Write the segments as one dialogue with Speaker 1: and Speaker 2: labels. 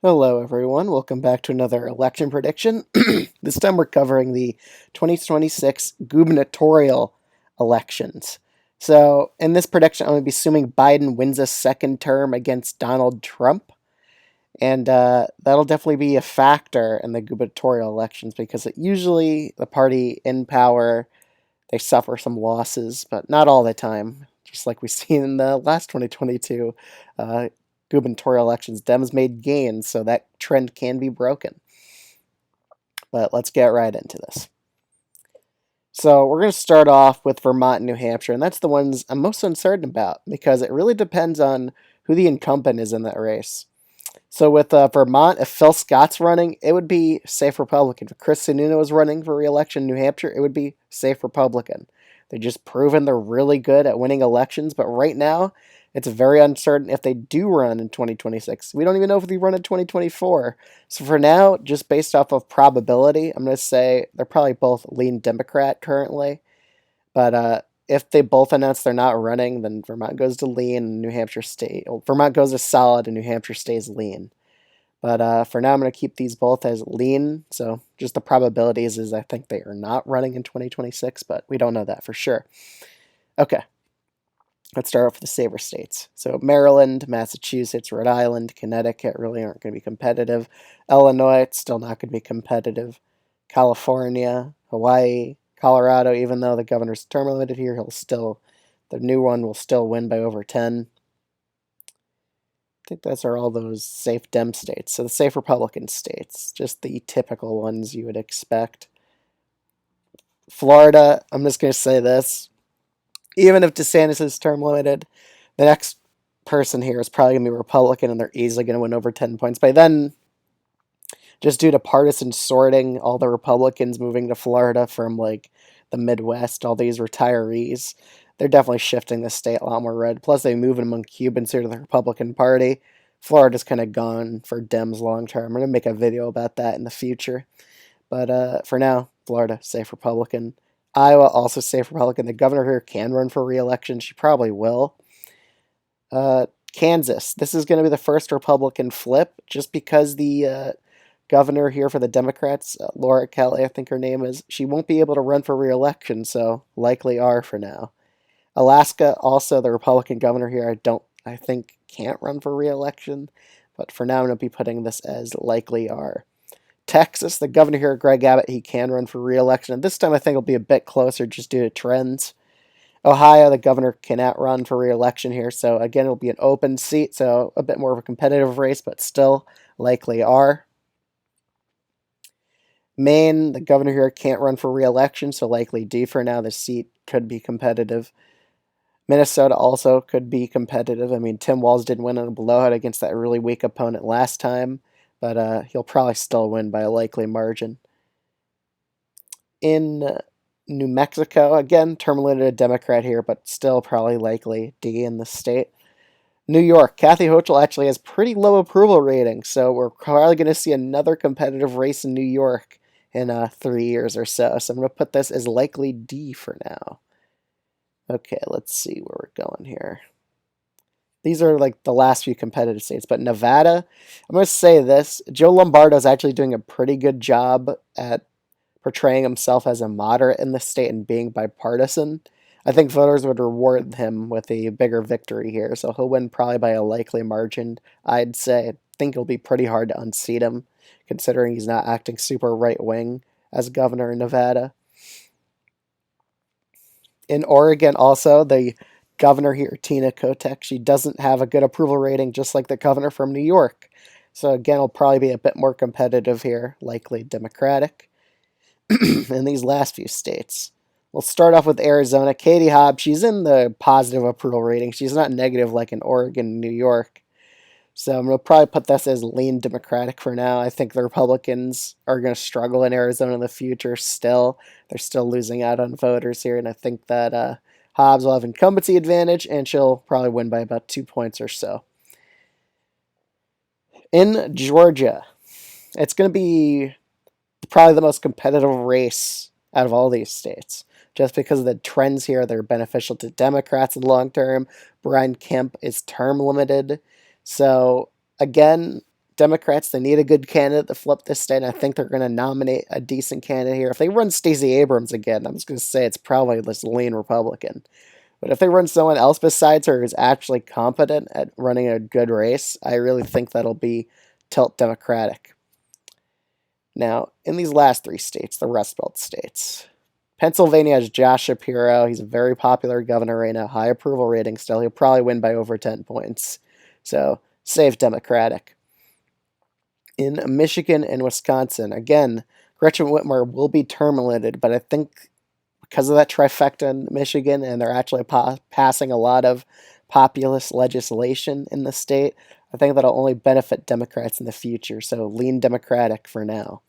Speaker 1: Hello, everyone. Welcome back to another election prediction. This time we're covering the 2026 gubernatorial elections. So, in this prediction, I'm going to be assuming Biden wins a second term against Donald Trump. And that'll definitely be a factor in the gubernatorial elections because usually the party in power, they suffer some losses, but not all the time. Just like we've seen in the last 2022 uh, gubernatorial elections, Dems made gains, so that trend can be broken. But let's get right into this. So we're going to start off with Vermont and New Hampshire, and that's the ones I'm most uncertain about because it really depends on who the incumbent is in that race. So with Vermont, if Phil Scott's running, it would be safe Republican. If Chris Sununu is running for re-election in New Hampshire, it would be safe Republican. They've just proven they're really good at winning elections, but right now, it's very uncertain if they do run in 2026. We don't even know if they run in 2024. So for now, just based off of probability, I'm going to say they're probably both lean Democrat currently. But if they both announce they're not running, then Vermont goes to lean and New Hampshire stays. Well, Vermont goes to solid and New Hampshire stays lean. But for now, I'm going to keep these both as lean. So just the probabilities is I think they are not running in 2026, but we don't know that for sure. Okay, let's start off with the saver states. So Maryland, Massachusetts, Rhode Island, Connecticut really aren't going to be competitive. Illinois, it's still not going to be competitive. California, Hawaii, Colorado, even though the governor's term limited here, the new one will still win by over 10. I think those are all those safe Dem states. So the safe Republican states, just the typical ones you would expect. Florida, I'm just going to say this. Even if DeSantis is term limited, the next person here is probably going to be Republican and they're easily going to win over 10 points. By then, just due to partisan sorting, all the Republicans moving to Florida from like the Midwest, all these retirees, they're definitely shifting the state a lot more red. Plus, they move among Cubans here to the Republican Party. Florida's kind of gone for Dems long term. I'm going to make a video about that in the future. But for now, Florida, safe Republican. Iowa, also safe Republican. The governor here can run for re-election. She probably will. Kansas, this is going to be the first Republican flip just because the governor here for the Democrats, Laura Kelly, I think her name is, she won't be able to run for re-election, so likely are for now. Alaska, also the Republican governor here, I think can't run for re-election, but for now I'm going to be putting this as likely are. Texas, the governor here, Greg Abbott, he can run for re-election, and this time I think it'll be a bit closer just due to trends. Ohio, the governor cannot run for re-election here, so again it'll be an open seat, so a bit more of a competitive race, but still likely are. Maine, the governor here can't run for re-election, so likely D for now. The seat could be competitive. Minnesota also could be competitive. I mean, Tim Walz didn't win on a blowout against that really weak opponent last time, but he'll probably still win by a likely margin. In New Mexico, again, term limited Democrat here, but still probably likely D in the state. New York, Kathy Hochul actually has pretty low approval ratings, so we're probably going to see another competitive race in New York in 3 years or so. So I'm going to put this as likely D for now. Okay, let's see where we're going here. These are like the last few competitive states, but Nevada, I'm going to say this. Joe Lombardo is actually doing a pretty good job at portraying himself as a moderate in the state and being bipartisan. I think voters would reward him with a bigger victory here, so he'll win probably by a likely margin. I'd say I think it'll be pretty hard to unseat him, considering he's not acting super right wing as governor in Nevada. In Oregon, also, the governor here, Tina Kotek, she doesn't have a good approval rating, just like the governor from New York. So again, it'll probably be a bit more competitive here, likely Democratic. In these last few states. We'll start off with Arizona. Katie Hobbs, she's in the positive approval rating. She's not negative like in Oregon and New York. So I'm going to probably put this as lean Democratic for now. I think the Republicans are going to struggle in Arizona in the future still. They're still losing out on voters here, and I think that Hobbs will have incumbency advantage, and she'll probably win by about 2 points or so. In Georgia, it's going to be probably the most competitive race out of all these states. Just because of the trends here, they're beneficial to Democrats in the long term. Brian Kemp is term limited. So, again, Democrats, they need a good candidate to flip this state, and I think they're going to nominate a decent candidate here. If they run Stacey Abrams again, I'm just going to say it's probably this lean Republican. But if they run someone else besides her who's actually competent at running a good race, I really think that'll be tilt Democratic. Now, in these last 3 states, the Rust Belt states, Pennsylvania has Josh Shapiro. He's a very popular governor right now, high approval rating still. He'll probably win by over 10 points. So, safe Democratic. In Michigan and Wisconsin, again, Gretchen Whitmer will be term limited, but I think because of that trifecta in Michigan, and they're actually passing a lot of populist legislation in the state, I think that'll only benefit Democrats in the future. So lean Democratic for now.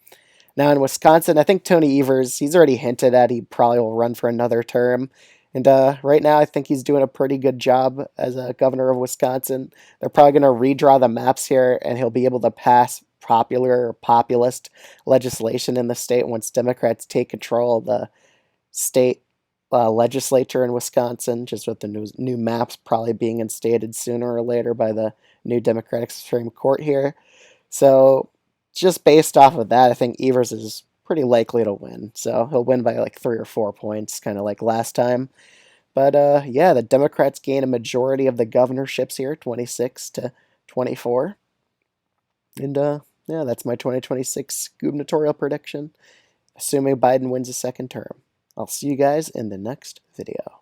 Speaker 1: Now in Wisconsin, I think Tony Evers, he's already hinted at he probably will run for another term. And right now, I think he's doing a pretty good job as a governor of Wisconsin. They're probably going to redraw the maps here, and he'll be able to pass popular or populist legislation in the state once Democrats take control of the state legislature in Wisconsin, just with the new maps probably being instated sooner or later by the new Democratic Supreme Court here. So just based off of that, I think Evers is pretty likely to win. So he'll win by like 3 or 4 points, kind of like last time. But yeah, the Democrats gain a majority of the governorships here, 26 to 24. And yeah, that's my 2026 gubernatorial prediction, assuming Biden wins a second term. I'll see you guys in the next video.